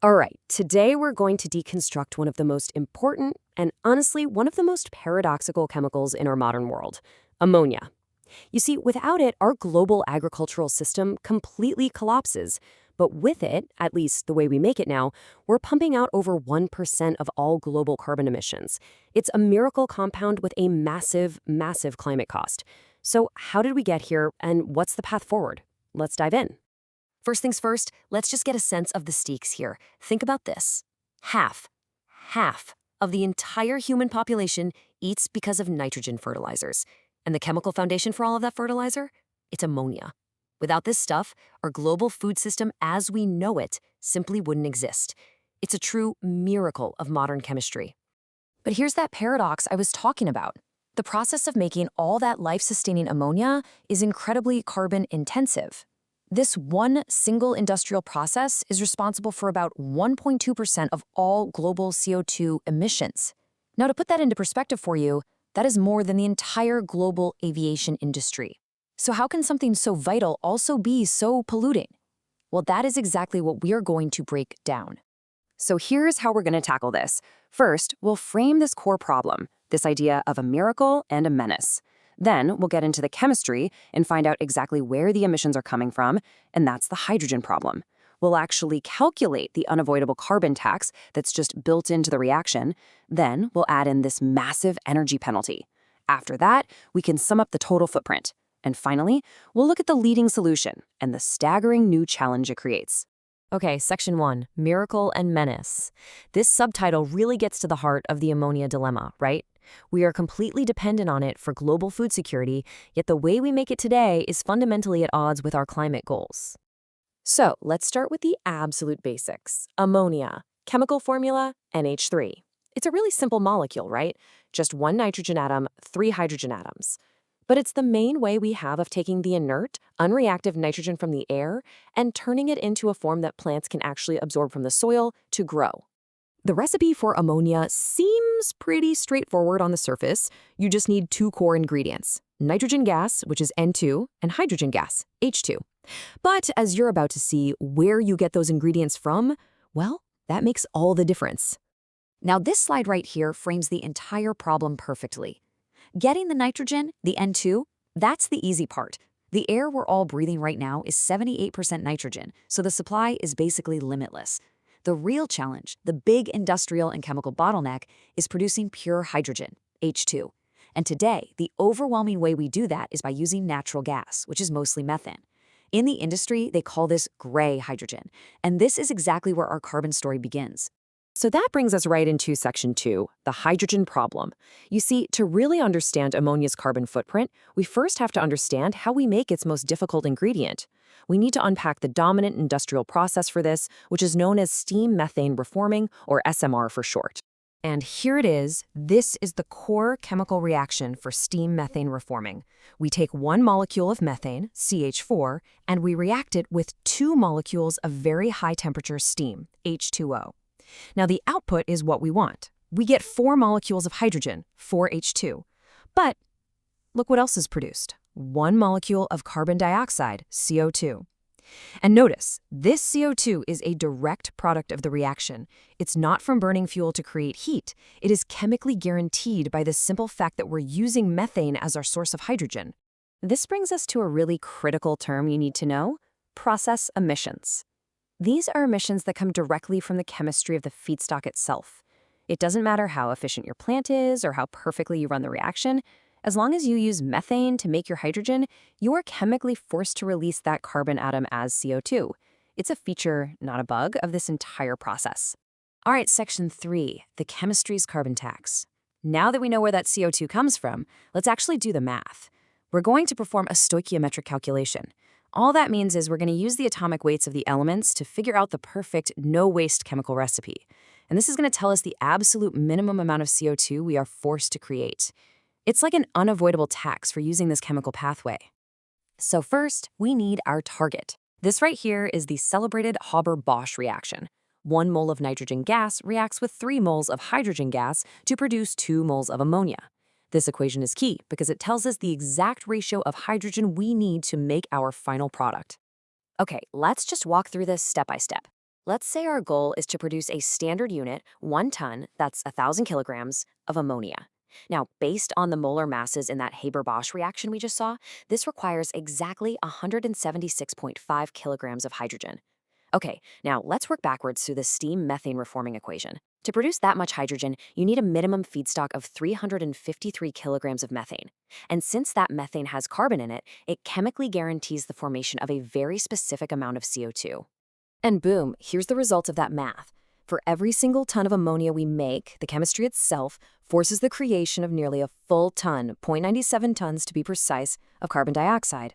All right, today we're going to deconstruct one of the most important and honestly one of the most paradoxical chemicals in our modern world, ammonia. You see, without it, our global agricultural system completely collapses. But with it, at least the way we make it now, we're pumping out over 1% of all global carbon emissions. It's a miracle compound with a massive, massive climate cost. So, how did we get here, and what's the path forward? Let's dive in. First things first, let's just get a sense of the stakes here. Think about this. Half, half of the entire human population eats because of nitrogen fertilizers. And the chemical foundation for all of that fertilizer? It's ammonia. Without this stuff, our global food system as we know it simply wouldn't exist. It's a true miracle of modern chemistry. But here's that paradox I was talking about. The process of making all that life-sustaining ammonia is incredibly carbon-intensive. This one single industrial process is responsible for about 1.2% of all global CO2 emissions. Now, to put that into perspective for you, that is more than the entire global aviation industry. So how can something so vital also be so polluting? Well, that is exactly what we are going to break down. So here's how we're going to tackle this. First, we'll frame this core problem, this idea of a miracle and a menace. Then we'll get into the chemistry and find out exactly where the emissions are coming from, and that's the hydrogen problem. We'll actually calculate the unavoidable carbon tax that's just built into the reaction. Then we'll add in this massive energy penalty. After that, we can sum up the total footprint. And finally, we'll look at the leading solution and the staggering new challenge it creates. Okay, Section 1, Miracle and Menace. This subtitle really gets to the heart of the ammonia dilemma, right? We are completely dependent on it for global food security, yet the way we make it today is fundamentally at odds with our climate goals. So, let's start with the absolute basics. Ammonia, chemical formula, NH3. It's a really simple molecule, right? Just one nitrogen atom, 3 hydrogen atoms. But it's the main way we have of taking the inert, unreactive nitrogen from the air and turning it into a form that plants can actually absorb from the soil to grow. The recipe for ammonia seems pretty straightforward on the surface. You just need 2 core ingredients: nitrogen gas, which is N2, and hydrogen gas, H2. But as you're about to see, where you get those ingredients from, well, that makes all the difference. Now, this slide right here frames the entire problem perfectly. Getting the nitrogen, the N2, that's the easy part. The air we're all breathing right now is 78% nitrogen, so the supply is basically limitless. The real challenge, the big industrial and chemical bottleneck, is producing pure hydrogen, H2. And today, the overwhelming way we do that is by using natural gas, which is mostly methane. In the industry, they call this gray hydrogen, and this is exactly where our carbon story begins. So that brings us right into Section 2, the hydrogen problem. You see, to really understand ammonia's carbon footprint, we first have to understand how we make its most difficult ingredient. We need to unpack the dominant industrial process for this, which is known as steam methane reforming, or SMR for short. And here it is. This is the core chemical reaction for steam methane reforming. We take one molecule of methane, CH4, and we react it with 2 molecules of very high temperature steam, H2O. Now, the output is what we want. We get 4 molecules of hydrogen, 4H2. But look what else is produced. 1 molecule of carbon dioxide, CO2. And notice, this CO2 is a direct product of the reaction. It's not from burning fuel to create heat. It is chemically guaranteed by the simple fact that we're using methane as our source of hydrogen. This brings us to a really critical term you need to know: process emissions. These are emissions that come directly from the chemistry of the feedstock itself. It doesn't matter how efficient your plant is or how perfectly you run the reaction. As long as you use methane to make your hydrogen, you are chemically forced to release that carbon atom as CO2. It's a feature, not a bug, of this entire process. All right, Section 3, the chemistry's carbon tax. Now that we know where that CO2 comes from, let's actually do the math. We're going to perform a stoichiometric calculation. All that means is we're going to use the atomic weights of the elements to figure out the perfect no-waste chemical recipe. And this is going to tell us the absolute minimum amount of CO2 we are forced to create. It's like an unavoidable tax for using this chemical pathway. So first, we need our target. This right here is the celebrated Haber-Bosch reaction. 1 mole of nitrogen gas reacts with 3 moles of hydrogen gas to produce 2 moles of ammonia. This equation is key because it tells us the exact ratio of hydrogen we need to make our final product. Okay, let's just walk through this step by step. Let's say our goal is to produce a standard unit, 1 ton, that's 1,000 kilograms, of ammonia. Now, based on the molar masses in that Haber-Bosch reaction we just saw, this requires exactly 176.5 kilograms of hydrogen. Okay, now let's work backwards through the steam-methane reforming equation. To produce that much hydrogen, you need a minimum feedstock of 353 kilograms of methane. And since that methane has carbon in it, it chemically guarantees the formation of a very specific amount of CO2. And boom, here's the result of that math. For every single ton of ammonia we make, the chemistry itself forces the creation of nearly a full ton, 0.97 tons to be precise, of carbon dioxide.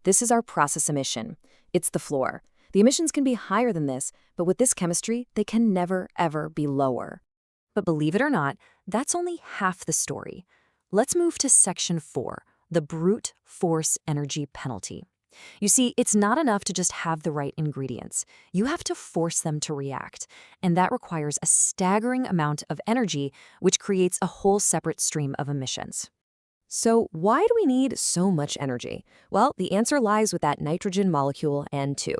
This is our process emission. It's the floor. The emissions can be higher than this, but with this chemistry, they can never, ever be lower. But believe it or not, that's only half the story. Let's move to Section 4, the brute force energy penalty. You see, it's not enough to just have the right ingredients. You have to force them to react, and that requires a staggering amount of energy, which creates a whole separate stream of emissions. So why do we need so much energy? Well, the answer lies with that nitrogen molecule N2.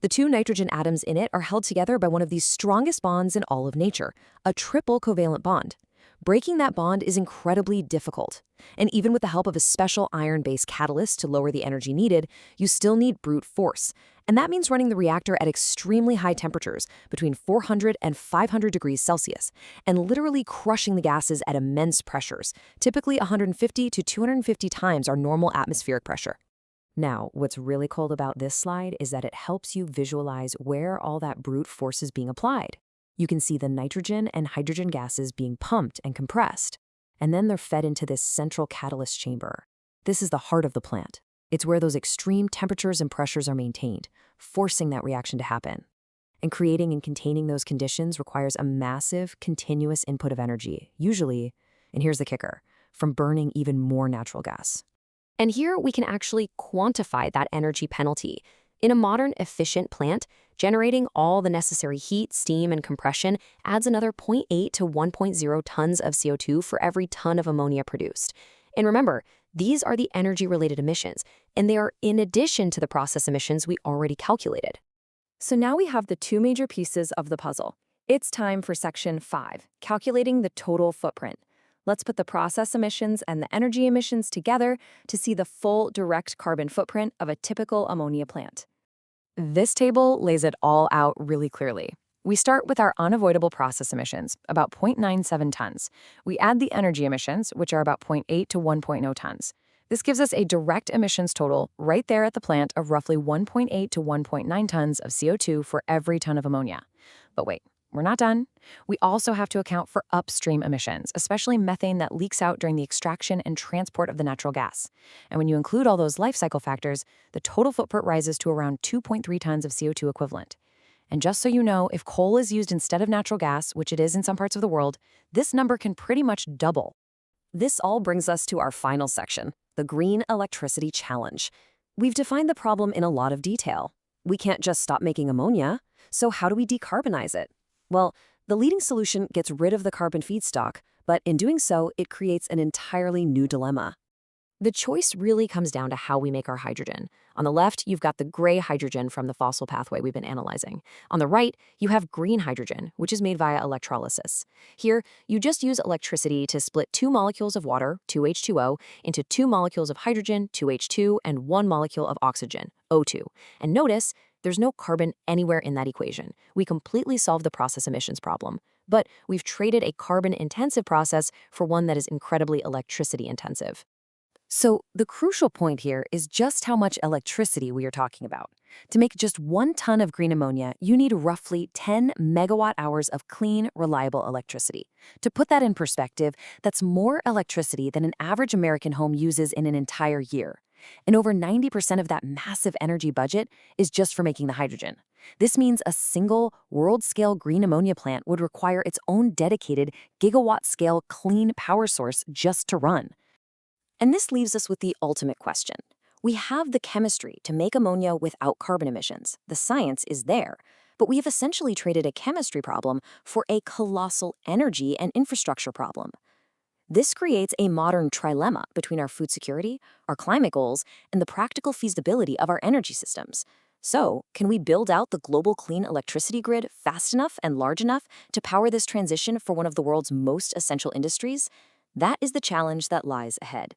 The two nitrogen atoms in it are held together by one of the strongest bonds in all of nature, a triple covalent bond. Breaking that bond is incredibly difficult. And even with the help of a special iron-based catalyst to lower the energy needed, you still need brute force. And that means running the reactor at extremely high temperatures, between 400 and 500 degrees Celsius, and literally crushing the gases at immense pressures, typically 150 to 250 times our normal atmospheric pressure. Now, what's really cool about this slide is that it helps you visualize where all that brute force is being applied. You can see the nitrogen and hydrogen gases being pumped and compressed, and then they're fed into this central catalyst chamber. This is the heart of the plant. It's where those extreme temperatures and pressures are maintained, forcing that reaction to happen. And creating and containing those conditions requires a massive, continuous input of energy, usually, and here's the kicker, from burning even more natural gas. And here we can actually quantify that energy penalty. In a modern, efficient plant, generating all the necessary heat, steam, and compression adds another 0.8 to 1.0 tons of CO2 for every ton of ammonia produced. And remember, these are the energy-related emissions, and they are in addition to the process emissions we already calculated. So now we have the two major pieces of the puzzle. It's time for Section 5, calculating the total footprint. Let's put the process emissions and the energy emissions together to see the full direct carbon footprint of a typical ammonia plant. This table lays it all out really clearly. We start with our unavoidable process emissions, about 0.97 tons. We add the energy emissions, which are about 0.8 to 1.0 tons. This gives us a direct emissions total right there at the plant of roughly 1.8 to 1.9 tons of CO2 for every ton of ammonia. But wait. We're not done. We also have to account for upstream emissions, especially methane that leaks out during the extraction and transport of the natural gas. And when you include all those life cycle factors, the total footprint rises to around 2.3 tons of CO2 equivalent. And just so you know, if coal is used instead of natural gas, which it is in some parts of the world, this number can pretty much double. This all brings us to our final section, the green electricity challenge. We've defined the problem in a lot of detail. We can't just stop making ammonia, so how do we decarbonize it? Well, the leading solution gets rid of the carbon feedstock, but in doing so, it creates an entirely new dilemma. The choice really comes down to how we make our hydrogen. On the left, you've got the gray hydrogen from the fossil pathway we've been analyzing. On the right, you have green hydrogen, which is made via electrolysis. Here, you just use electricity to split 2 molecules of water, 2H2O, into 2 molecules of hydrogen, 2H2, and 1 molecule of oxygen, O2. And notice, there's no carbon anywhere in that equation. We completely solved the process emissions problem. But we've traded a carbon-intensive process for one that is incredibly electricity-intensive. So the crucial point here is just how much electricity we are talking about. To make just 1 ton of green ammonia, you need roughly 10 megawatt-hours of clean, reliable electricity. To put that in perspective, that's more electricity than an average American home uses in an entire year. And over 90% of that massive energy budget is just for making the hydrogen. This means a single world-scale green ammonia plant would require its own dedicated gigawatt-scale clean power source just to run. And this leaves us with the ultimate question. We have the chemistry to make ammonia without carbon emissions. The science is there. But we have essentially traded a chemistry problem for a colossal energy and infrastructure problem. This creates a modern trilemma between our food security, our climate goals, and the practical feasibility of our energy systems. So, can we build out the global clean electricity grid fast enough and large enough to power this transition for one of the world's most essential industries? That is the challenge that lies ahead.